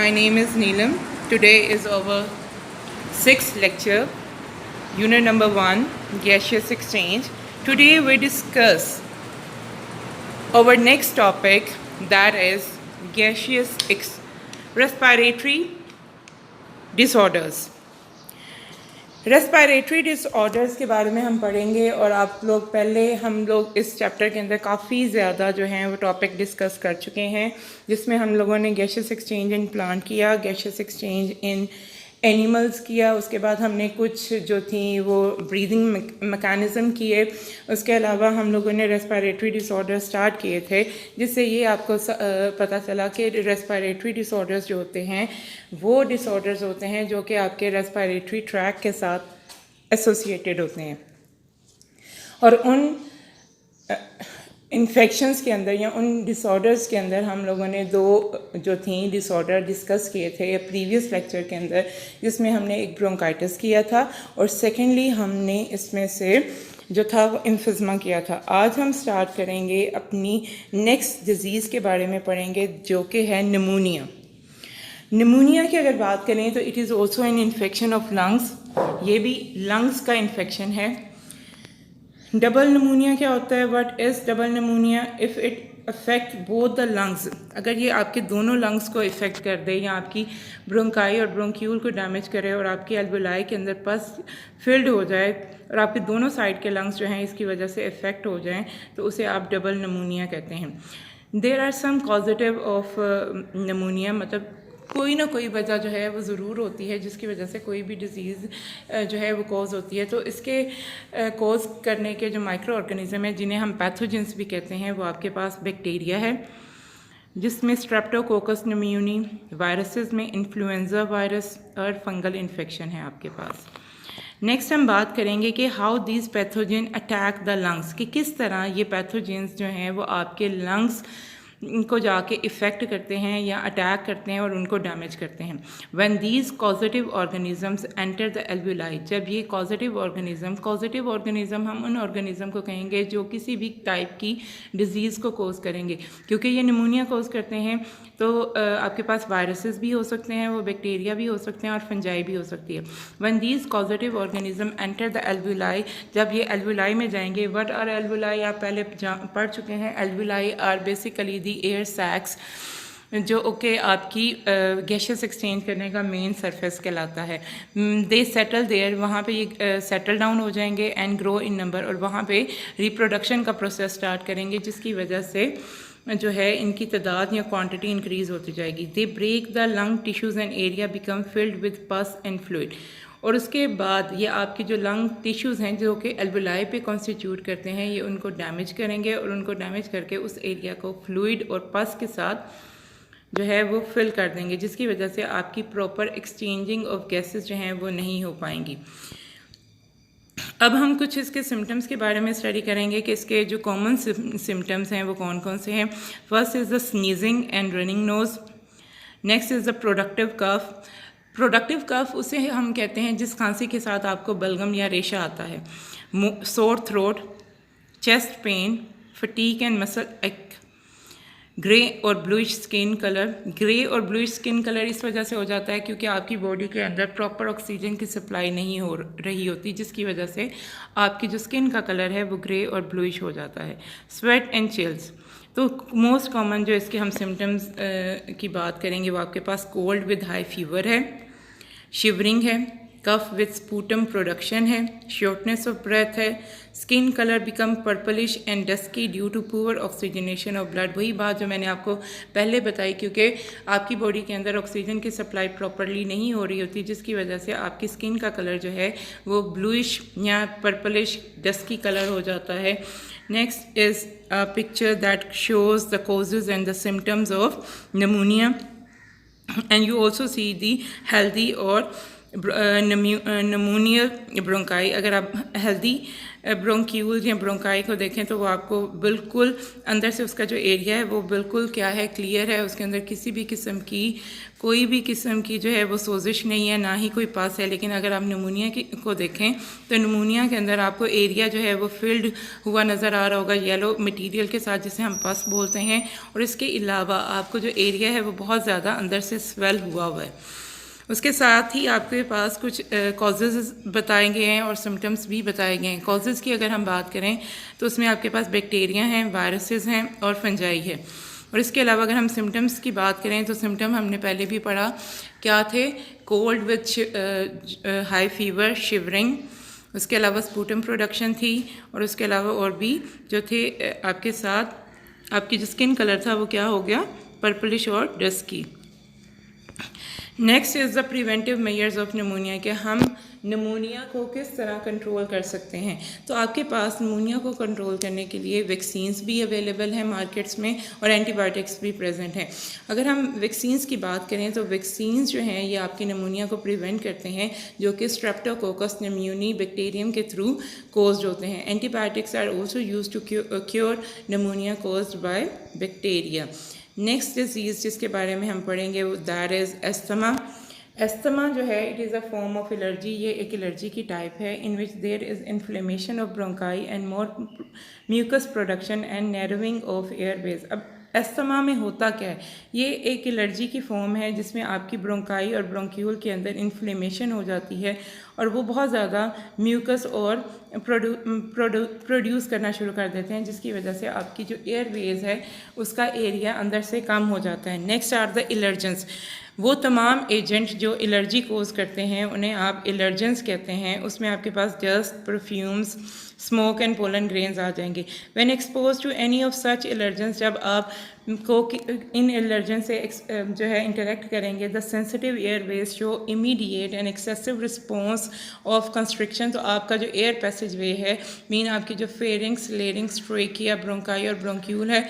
My name is Neelam. Today is our sixth lecture, unit number 1, gaseous exchange. Today we discuss our next topic, that is gaseous respiratory disorders. Respiratory disorders के बारे में हम पढ़ेंगे और आप लोग पहले हम लोग इस चैप्टर के अंदर काफ़ी ज़्यादा जो हैं वो टॉपिक डिस्कस कर चुके हैं, जिसमें हम लोगों ने गैशियस एक्सचेंज इन प्लांट किया, गैशियस एक्सचेंज इन एनिमल्स किया, उसके बाद हमने कुछ जो थी वो ब्रीदिंग मैकेनिज़्म किए, उसके अलावा हम लोगों ने रेस्पिरेटरी डिसऑर्डर स्टार्ट किए थे, जिससे ये आपको पता चला कि रेस्पिरेटरी डिसऑर्डर्स जो होते हैं वो डिसऑर्डर्स होते हैं जो कि आपके रेस्पिरेटरी ट्रैक के साथ एसोसिएटेड होते हैं। और उन इन्फेक्शंस के अंदर या उन डिसऑर्डर्स के अंदर हम लोगों ने दो जो थी डिसऑर्डर डिस्कस किए थे प्रीवियस लेक्चर के अंदर, जिसमें हमने एक ब्रोंकाइटिस किया था और सेकेंडली हमने इसमें से जो था वो इम्फिज़मा किया था। आज हम स्टार्ट करेंगे अपनी नेक्स्ट डिज़ीज़ के बारे में पढ़ेंगे, जो कि है निमोनिया। निमोनिया की अगर बात करें तो it is also an infection of lungs, ये भी लंग्स का इन्फेक्शन है। डबल निमोनिया क्या होता है? What is double pneumonia? If it affect both the lungs, अगर ये आपके दोनों लंग्स को इफ़ेक्ट कर दे या आपकी ब्रोंकाई और ब्रोंक्यूल को डैमेज करे और आपकी एल्वेलाई के अंदर पस फिल्ड हो जाए और आपके दोनों साइड के लंग्स जो हैं इसकी वजह से इफ़ेक्ट हो जाएं, तो उसे आप डबल निमोनिया कहते हैं। There are some causative of pneumonia, मतलब कोई ना कोई वजह जो है वो ज़रूर होती है जिसकी वजह से कोई भी डिज़ीज़ जो है वो कॉज होती है। तो इसके कॉज करने के जो माइक्रो ऑर्गेनिज़म है, जिन्हें हम पैथोजेंस भी कहते हैं, वो आपके पास बैक्टीरिया है, जिसमें स्ट्रेप्टोकोकस निमोनी, वायरसेस में इन्फ्लुएंजा वायरस और फंगल इन्फेक्शन है आपके पास। नेक्स्ट हम बात करेंगे कि how these pathogen attack the lungs, कि किस तरह ये पैथोजेंस जो हैं वो आपके लंग्स को जाके इफ़ेक्ट करते हैं या अटैक करते हैं और उनको डैमेज करते हैं। When these causative organisms enter the alveoli, जब ये कॉजेटिव ऑर्गेनिज्म हम उन ऑर्गेनिज्म को कहेंगे जो किसी भी टाइप की डिजीज़ को कोज करेंगे, क्योंकि ये निमोनिया कोज करते हैं तो आपके पास वायरसेस भी हो सकते हैं, वो बैक्टीरिया भी हो सकते हैं और फंजाई भी हो सकती है। When these causative organism enter the alveoli, जब ये एल्वुलाई में जाएंगे, व्हाट आर एल्वुलाई आप पहले पढ़ चुके हैं। Alveoli are basically the air sacs, जो ओके आपकी गैशियस एक्सचेंज करने का मेन सरफेस कहलाता है। दे सेटल देयर, वहाँ पे ये सेटल डाउन हो जाएंगे एंड ग्रो इन नंबर, और वहाँ पे रिप्रोडक्शन का प्रोसेस स्टार्ट करेंगे, जिसकी वजह से जो है इनकी तादाद या क्वांटिटी इंक्रीज़ होती जाएगी। They break the lung tissues and area become filled with pus and fluid, और उसके बाद ये आपकी जो लंग टिश्यूज़ हैं जो कि एल्वुलाई पे कॉन्स्टिट्यूट करते हैं, ये उनको डैमेज करेंगे और उनको डैमेज करके उस एरिया को फ्लूइड और पस के साथ जो है वो फिल कर देंगे, जिसकी वजह से आपकी प्रॉपर एक्सचेंजिंग ऑफ गैसेस जो हैं वो नहीं हो पाएंगी। अब हम कुछ इसके सिम्टम्स के बारे में स्टडी करेंगे कि इसके जो कॉमन सिम्टम्स हैं वो कौन कौन से हैं। First is the sneezing and running nose. Next is the productive cough. Productive cough उसे हम कहते हैं जिस खांसी के साथ आपको बलगम या रेशा आता है। Sore throat, chest pain, fatigue and muscle एक। ग्रे और ब्लूइश स्किन कलर। ग्रे और ब्लूइश स्किन कलर इस वजह से हो जाता है क्योंकि आपकी बॉडी के अंदर प्रॉपर ऑक्सीजन की सप्लाई नहीं हो रही होती, जिसकी वजह से आपकी जो स्किन का कलर है वो ग्रे और ब्लूइश हो जाता है। Sweat and chills. तो मोस्ट कॉमन जो इसके हम सिम्टम्स की बात करेंगे वो आपके पास कोल्ड विद हाई फीवर है, शिवरिंग है, कफ विद स्पूटम प्रोडक्शन है, शॉर्टनेस ऑफ ब्रेथ है, skin colour become purplish and dusky due to poor oxygenation of blood. वही बात जो मैंने आपको पहले बताई, क्योंकि आपकी बॉडी के अंदर ऑक्सीजन की सप्लाई प्रॉपरली नहीं हो रही होती, जिसकी वजह से आपकी स्किन का कलर जो है वो ब्लूइश या पर्पलिश डस्की कलर हो जाता है। Next is a picture that shows the causes and the symptoms of pneumonia, and you also see the healthy or pneumonial bronchi. अगर आप हेल्दी ब्रोंक्यूल या ब्रोंकाई को देखें तो वो आपको बिल्कुल अंदर से उसका जो एरिया है वो बिल्कुल क्या है, क्लियर है, उसके अंदर किसी भी किस्म की कोई भी किस्म की जो है वो सोजिश नहीं है, ना ही कोई पस है। लेकिन अगर आप नमूनिया को देखें तो नमूनिया के अंदर आपको एरिया जो है वो फिल्ड हुआ नज़र आ रहा होगा येलो मटेरियल के साथ, जिसे हम पस बोलते हैं। और इसके अलावा आपको जो एरिया है वो बहुत ज़्यादा अंदर से स्वेल हुआ हुआ है। उसके साथ ही आपके पास कुछ कॉजेज़ बताए गए हैं और सिम्टम्स भी बताए गए हैं। कॉजेज़ की अगर हम बात करें तो उसमें आपके पास बैक्टीरिया हैं, वायरसेस हैं और फंजाई है। और इसके अलावा अगर हम सिम्टम्स की बात करें तो सिम्टम हमने पहले भी पढ़ा क्या थे, cold with high fever, shivering, उसके अलावा स्पूटम प्रोडक्शन थी, और उसके अलावा और भी जो थे आपके साथ आपकी जो स्किन कलर था वो क्या हो गया, पर्पलिश और dusky. Next is the preventive measures of pneumonia, कि हम निमोनिया को किस तरह कंट्रोल कर सकते हैं। तो आपके पास निमोनिया को कंट्रोल करने के लिए वैक्सीन्स भी अवेलेबल हैं मार्केट्स में और एंटीबायोटिक्स भी प्रेजेंट हैं। अगर हम वैक्सीन्स की बात करें तो वैक्सीन्स जो हैं ये आपकी निमोनिया को प्रिवेंट करते हैं, जो कि स्ट्रेप्टोकोकस निम्यूनी बैक्टीरियम के थ्रू कोज्ड होते हैं। Antibiotics are also use to cure pneumonia caused by bacteria. Next disease जिसके बारे में हम पढ़ेंगे वो दैट इज़ एस्थमा। एस्थमा जो है it is a form of allergy, ये एक एलर्जी की टाइप है in which there is inflammation of bronchi and more mucus production and narrowing of airways. अब एस्थमा में होता क्या है, ये एक एलर्जी की फॉर्म है जिसमें आपकी ब्रोंकाई और ब्रोंक्यूल के अंदर इन्फ्लेमेशन हो जाती है और वो बहुत ज़्यादा म्यूकस और प्रोड्यूस करना शुरू कर देते हैं, जिसकी वजह से आपकी जो एयरवेज है उसका एरिया अंदर से कम हो जाता है। नेक्स्ट आर द एलर्जेंस, वो तमाम एजेंट जो एलर्जी कोज करते हैं उन्हें आप एलर्जेंस कहते हैं। उसमें आपके पास dust, perfumes, smoke and pollen grains आ जाएंगे। When expose to any of such allergens, जब आप को इन एलर्जन से जो है इंटरेक्ट करेंगे, the sensitive Airways show immediate and excessive response of constriction. तो आपका जो एयर पैसेज वे है, मीन आपकी जो फेरिंग्स, लेरिंग्स, ट्रेकिया, ब्रोंकाई और ब्रोंक्यूल है,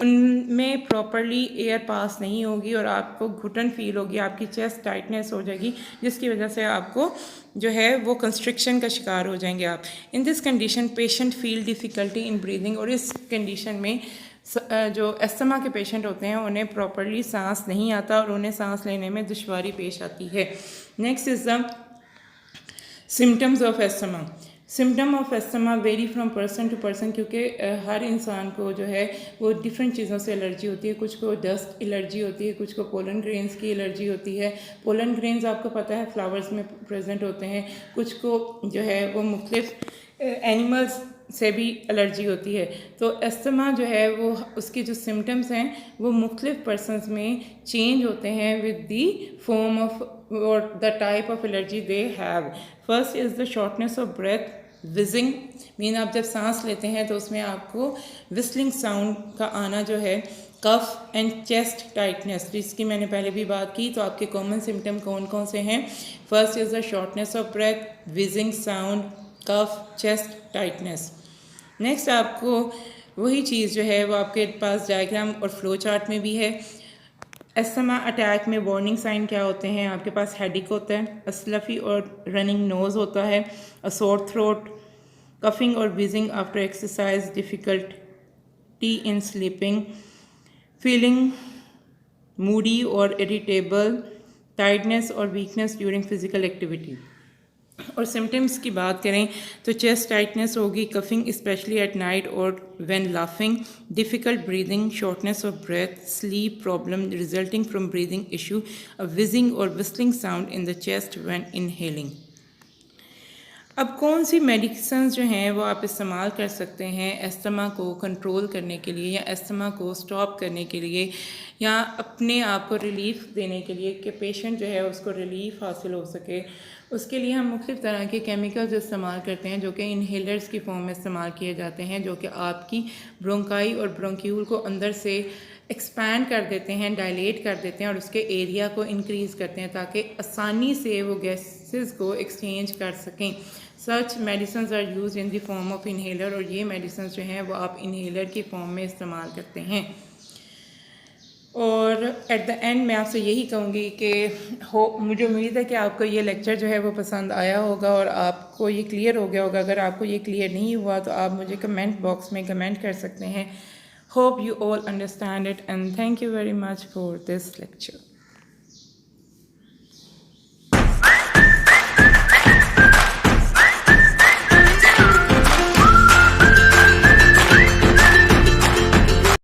उनमें प्रॉपरली एयर पास नहीं होगी और आपको घुटन फील होगी, आपकी चेस्ट टाइटनेस हो जाएगी, जिसकी वजह से आपको जो है वो कंस्ट्रिक्शन का शिकार हो जाएंगे आप। In this condition patient feel difficulty in breathing, और इस कंडीशन में जो एस्थमा के पेशेंट होते हैं उन्हें प्रॉपरली सांस नहीं आता और उन्हें सांस लेने में दुश्वारी पेश आती है। Next is the symptoms of asthma. Symptom of asthma vary from person to person, क्योंकि हर इंसान को जो है वो डिफरेंट चीज़ों से एलर्जी होती है। कुछ को डस्ट एलर्जी होती है, कुछ को पोलन ग्रेन्स की एलर्जी होती है। पोलन ग्रेन्स आपको पता है फ्लावर्स में प्रेजेंट होते हैं। कुछ को जो है वो मुख्तलिफ एनिमल्स से भी एलर्जी होती है। तो एस्थमा जो है वो उसके जो सिम्टम्स हैं वो मुख्तलिफ पर्सनस में चेंज होते हैं विद दी फॉर्म ऑफ और the type of allergy they have. First is the shortness of breath, wheezing, mean आप जब सांस लेते हैं तो उसमें आपको विस्लिंग साउंड का आना जो है। कफ एंड चेस्ट टाइटनेस, जिसकी मैंने पहले भी बात की। तो आपके कॉमन सिम्टम कौन कौन से हैं? First is the shortness of breath, wheezing sound, cough, chest tightness. Next आपको वही चीज़ जो है वो आपके पास डायग्राम और फ्लो चार्ट में भी है। एस्थमा अटैक में वार्निंग साइन क्या होते हैं? आपके पास हेडेक होता है, अस्लफी और रनिंग नोज़ होता है, अ सोर थ्रोट, कफिंग और wheezing after exercise, difficulty in sleeping, feeling moody और इरिटेबल, टायर्डनेस और वीकनेस ड्यूरिंग फिजिकल एक्टिविटी। और सिम्टम्स की बात करें तो चेस्ट टाइटनेस होगी, कफिंग स्पेशली एट नाइट और when laughing, difficult breathing, shortness of breath, sleep problem resulting from breathing issue, a wheezing और whistling sound in the chest when inhaling. अब कौन सी मेडिसिन्स जो हैं वो आप इस्तेमाल कर सकते हैं एस्थमा को कंट्रोल करने के लिए या एस्थमा को स्टॉप करने के लिए या अपने आप को रिलीफ देने के लिए कि पेशेंट जो है उसको रिलीफ हासिल हो सके। उसके लिए हम मुख्तलिफ़ तरह के केमिकल्स इस्तेमाल करते हैं जो कि इनहेलर्स की फॉर्म में इस्तेमाल किए जाते हैं, जो कि आपकी ब्रोंकाई और ब्रोंक्यूल को अंदर से एक्सपैंड कर देते हैं, डायलेट कर देते हैं और उसके एरिया को इंक्रीज़ करते हैं ताकि आसानी से वो गैसेस को एक्सचेंज कर सकें। Such medicines are use in the form of inhaler, और ये मेडिसिन जो हैं वो आप इनहेलर की फॉर्म में इस्तेमाल करते हैं। और एट द एंड मैं आपसे यही कहूँगी कि मुझे उम्मीद है कि आपको ये लेक्चर जो है वो पसंद आया होगा और आपको ये क्लियर हो गया होगा। अगर आपको ये क्लियर नहीं हुआ तो आप मुझे कमेंट बॉक्स में कमेंट कर सकते हैं। Hope you all understand it and thank you very much for this lecture.